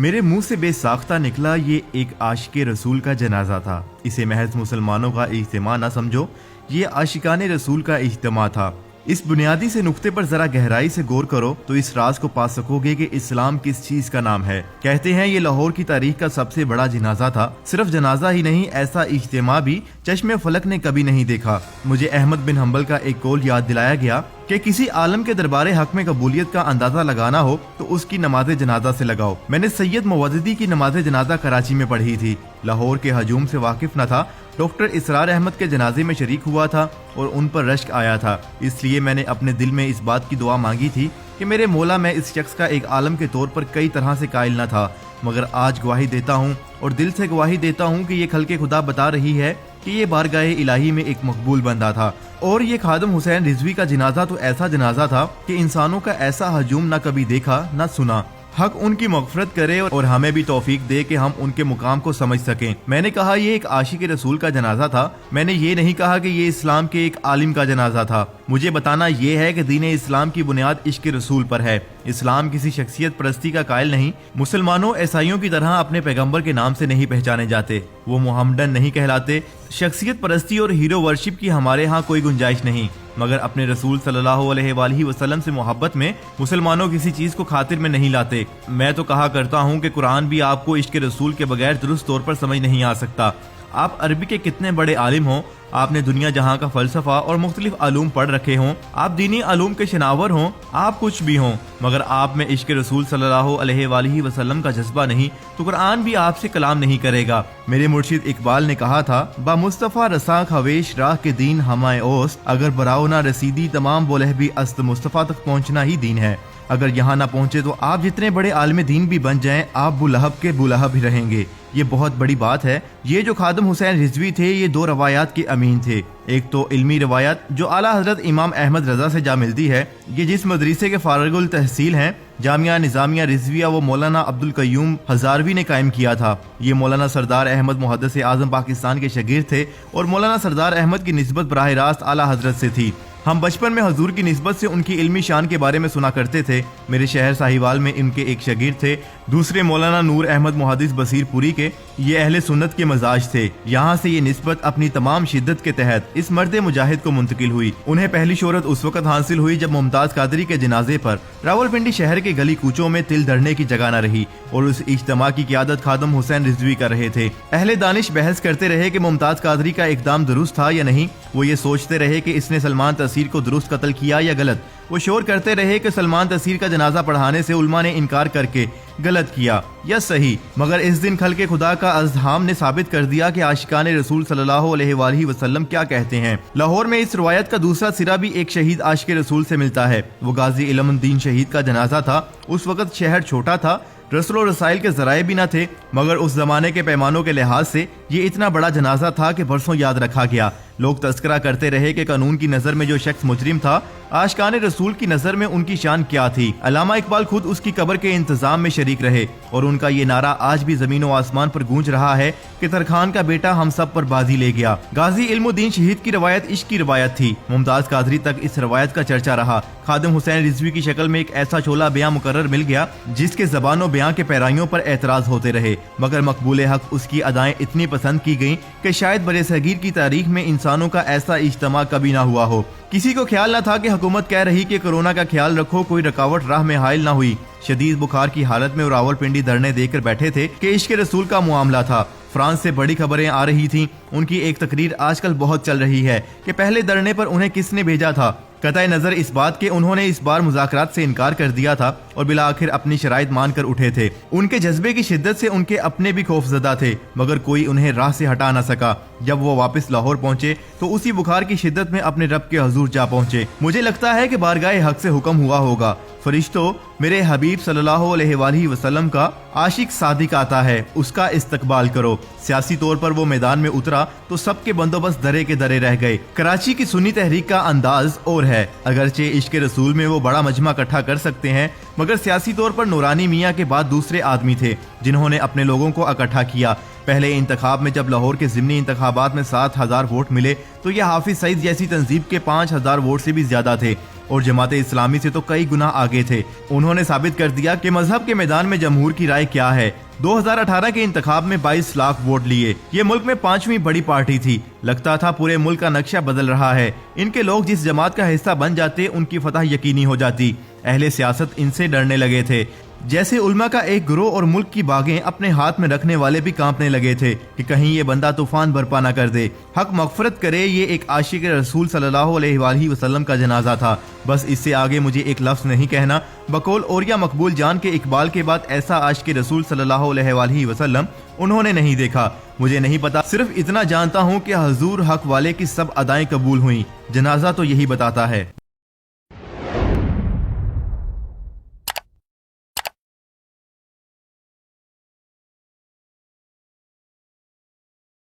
میرے منہ سے بے ساختہ نکلا یہ ایک عاشق رسول کا جنازہ تھا۔ اسے محض مسلمانوں کا اجتماع نہ سمجھو، یہ عاشقان رسول کا اجتماع تھا۔ اس بنیادی سے نقطے پر ذرا گہرائی سے غور کرو تو اس راز کو پا سکو گے کہ اسلام کس چیز کا نام ہے۔ کہتے ہیں یہ لاہور کی تاریخ کا سب سے بڑا جنازہ تھا۔ صرف جنازہ ہی نہیں، ایسا اجتماع بھی چشم فلک نے کبھی نہیں دیکھا۔ مجھے احمد بن حنبل کا ایک قول یاد دلایا گیا کہ کسی عالم کے دربار حق میں قبولیت کا اندازہ لگانا ہو تو اس کی نماز جنازہ سے لگاؤ۔ میں نے سید مودودی کی نماز جنازہ کراچی میں پڑھی تھی، لاہور کے ہجوم سے واقف نہ تھا۔ ڈاکٹر اسرار احمد کے جنازے میں شریک ہوا تھا اور ان پر رشک آیا تھا، اس لیے میں نے اپنے دل میں اس بات کی دعا مانگی تھی کہ میرے مولا، میں اس شخص کا ایک عالم کے طور پر کئی طرح سے قائل نہ تھا، مگر آج گواہی دیتا ہوں اور دل سے گواہی دیتا ہوں کہ یہ خلق خدا بتا رہی ہے کہ یہ بارگاہ الہی میں ایک مقبول بندہ تھا۔ اور یہ خادم حسین رضوی کا جنازہ تو ایسا جنازہ تھا کہ انسانوں کا ایسا ہجوم نہ کبھی دیکھا نہ سنا۔ حق ان کی مغفرت کرے اور ہمیں بھی توفیق دے کہ ہم ان کے مقام کو سمجھ سکیں۔ میں نے کہا یہ ایک عاشق رسول کا جنازہ تھا، میں نے یہ نہیں کہا کہ یہ اسلام کے ایک عالم کا جنازہ تھا۔ مجھے بتانا یہ ہے کہ دین اسلام کی بنیاد عشق رسول پر ہے۔ اسلام کسی شخصیت پرستی کا قائل نہیں۔ مسلمانوں عیسائیوں کی طرح اپنے پیغمبر کے نام سے نہیں پہچانے جاتے، وہ محمدن نہیں کہلاتے۔ شخصیت پرستی اور ہیرو ورشپ کی ہمارے ہاں کوئی گنجائش نہیں، مگر اپنے رسول صلی اللہ علیہ وآلہ وسلم سے محبت میں مسلمانوں کسی چیز کو خاطر میں نہیں لاتے۔ میں تو کہا کرتا ہوں کہ قرآن بھی آپ کو عشق رسول کے بغیر درست طور پر سمجھ نہیں آ سکتا۔ آپ عربی کے کتنے بڑے عالم ہوں، آپ نے دنیا جہاں کا فلسفہ اور مختلف علوم پڑھ رکھے ہوں، آپ دینی علوم کے شناور ہوں، آپ کچھ بھی ہوں، مگر آپ میں عشق رسول صلی اللہ علیہ وآلہ وسلم کا جذبہ نہیں تو قرآن بھی آپ سے کلام نہیں کرے گا۔ میرے مرشد اقبال نے کہا تھا، با مصطفیٰ رساں خویش راہ کے دین ہمائے اوست، اگر براؤ نہ رسیدی تمام بولہ بھی است مصطفیٰ تک پہنچنا ہی دین ہے۔ اگر یہاں نہ پہنچے تو آپ جتنے بڑے عالم دین بھی بن جائیں، آپ بولہب کے بولہب ہی رہیں گے۔ یہ بہت بڑی بات ہے۔ یہ جو خادم حسین رضوی تھے یہ دو روایات کے امین تھے۔ ایک تو علمی روایت جو اعلیٰ حضرت امام احمد رضا سے جا ملتی ہے، یہ جس مدرسے کے فارغ التحصیل ہیں، جامعہ نظامیہ رضویہ، وہ مولانا عبدالقیوم ہزاروی نے قائم کیا تھا۔ یہ مولانا سردار احمد محدث اعظم پاکستان کے شاگرد تھے اور مولانا سردار احمد کی نسبت براہ راست اعلیٰ حضرت سے تھی۔ ہم بچپن میں حضور کی نسبت سے ان کی علمی شان کے بارے میں سنا کرتے تھے۔ میرے شہر ساہیوال میں ان کے ایک شاگرد تھے، دوسرے مولانا نور احمد محدث بصیر پوری کے، یہ اہل سنت کے مزاج تھے۔ یہاں سے یہ نسبت اپنی تمام شدت کے تحت اس مرد مجاہد کو منتقل ہوئی۔ انہیں پہلی شہرت اس وقت حاصل ہوئی جب ممتاز قادری کے جنازے پر راولپنڈی شہر کے گلی کوچوں میں تل دھرنے کی جگہ نہ رہی اور اس اجتماع کی قیادت خادم حسین رضوی کر رہے تھے۔ اہل دانش بحث کرتے رہے کہ ممتاز قادری کا اقدام درست تھا یا نہیں، وہ یہ سوچتے رہے کہ اس نے سلمان تحصیل کو درست قتل کیا یا غلط، وہ شور کرتے رہے کہ سلمان تحصیل کا جنازہ پڑھانے سے علماء نے انکار کر کے غلط کیا یا صحیح، مگر اس دن خلق خدا کا ازدحام نے ثابت کر دیا کہ عاشقان رسول صلی اللہ علیہ وآلہ وسلم کیا کہتے ہیں۔ لاہور میں اس روایت کا دوسرا سرا بھی ایک شہید عاشق رسول سے ملتا ہے۔ وہ غازی علم الدین شہید کا جنازہ تھا۔ اس وقت شہر چھوٹا تھا، رسل و رسائل کے ذرائع بھی نہ تھے، مگر اس زمانے کے پیمانوں کے لحاظ سے یہ اتنا بڑا جنازہ تھا کہ برسوں یاد رکھا گیا۔ لوگ تذکرہ کرتے رہے کہ قانون کی نظر میں جو شخص مجرم تھا، عاشقان رسول کی نظر میں ان کی شان کیا تھی۔ علامہ اقبال خود اس کی قبر کے انتظام میں شریک رہے اور ان کا یہ نعرہ آج بھی زمین و آسمان پر گونج رہا ہے کہ ترخان کا بیٹا ہم سب پر بازی لے گیا۔ غازی علم الدین شہید کی روایت عشق کی روایت تھی۔ ممتاز قادری تک اس روایت کا چرچا رہا۔ خادم حسین رضوی کی شکل میں ایک ایسا چولہ بیاں مقرر مل گیا جس کے زبان و بیاں کے پیرائیوں پر اعتراض ہوتے رہے، مگر مقبول حق اس کی ادائیں اتنی پسند کی گئیں کہ شاید برِ صغیر کی تاریخ میں انسانوں کا ایسا اجتماع کبھی نہ ہوا ہو۔ کسی کو خیال نہ تھا کہ حکومت کہہ رہی کہ کورونا کا خیال رکھو، کوئی رکاوٹ راہ میں حائل نہ ہوئی۔ شدید بخار کی حالت میں راولپنڈی دھرنے دے کر بیٹھے تھے کہ عشق رسول کا معاملہ تھا۔ فرانس سے بڑی خبریں آ رہی تھیں۔ ان کی ایک تقریر آج کل بہت چل رہی ہے کہ پہلے دھرنے پر انہیں کس نے بھیجا تھا، قطع نظر اس بات کے انہوں نے اس بار مذاکرات سے انکار کر دیا تھا اور بالآخر اپنی شرائط مان کر اٹھے تھے۔ ان کے جذبے کی شدت سے ان کے اپنے بھی خوف زدہ تھے، مگر کوئی انہیں راہ سے ہٹا نہ سکا۔ جب وہ واپس لاہور پہنچے تو اسی بخار کی شدت میں اپنے رب کے حضور جا پہنچے۔ مجھے لگتا ہے کہ بارگاہ حق سے حکم ہوا ہوگا، فرشتوں، میرے حبیب صلی اللہ علیہ وآلہ وسلم کا عاشق صادق آتا ہے، اس کا استقبال کرو۔ سیاسی طور پر وہ میدان میں اترا تو سب کے بندوبست درے کے درے رہ گئے۔ کراچی کی سنی تحریک کا انداز اور ہے، اگرچہ عشق رسول میں وہ بڑا مجمع اکٹھا کر سکتے ہیں، مگر سیاسی طور پر نورانی میاں کے بعد دوسرے آدمی تھے جنہوں نے اپنے لوگوں کو اکٹھا کیا۔ پہلے انتخاب میں جب لاہور کے ضمنی انتخابات میں 7,000 ووٹ ملے تو یہ حافظ سعید جیسی تنظیم کے 5,000 ووٹ سے بھی زیادہ تھے۔ اور جماعت اسلامی سے تو کئی گنا آگے تھے۔ انہوں نے ثابت کر دیا کہ مذہب کے میدان میں جمہور کی رائے کیا ہے۔ 2018 کے انتخاب میں 22 لاکھ ووٹ لیے۔ یہ ملک میں 5ویں بڑی پارٹی تھی۔ لگتا تھا پورے ملک کا نقشہ بدل رہا ہے۔ ان کے لوگ جس جماعت کا حصہ بن جاتے ان کی فتح یقینی ہو جاتی۔ اہل سیاست ان سے ڈرنے لگے تھے۔ جیسے علماء کا ایک گروہ اور ملک کی باغیں اپنے ہاتھ میں رکھنے والے بھی کانپنے لگے تھے کہ کہیں یہ بندہ طوفان برپا نہ کر دے۔ حق مغفرت کرے، یہ ایک عاشق رسول صلی اللہ علیہ وآلہ وسلم کا جنازہ تھا۔ بس اس سے آگے مجھے ایک لفظ نہیں کہنا۔ بقول اوریا مقبول جان کے اقبال کے بعد ایسا عاشق رسول صلی اللہ علیہ وآلہ وسلم انہوں نے نہیں دیکھا۔ مجھے نہیں پتا، صرف اتنا جانتا ہوں کہ حضور حق والے کی سب ادائیں قبول ہوئیں۔ جنازہ تو یہی بتاتا ہے۔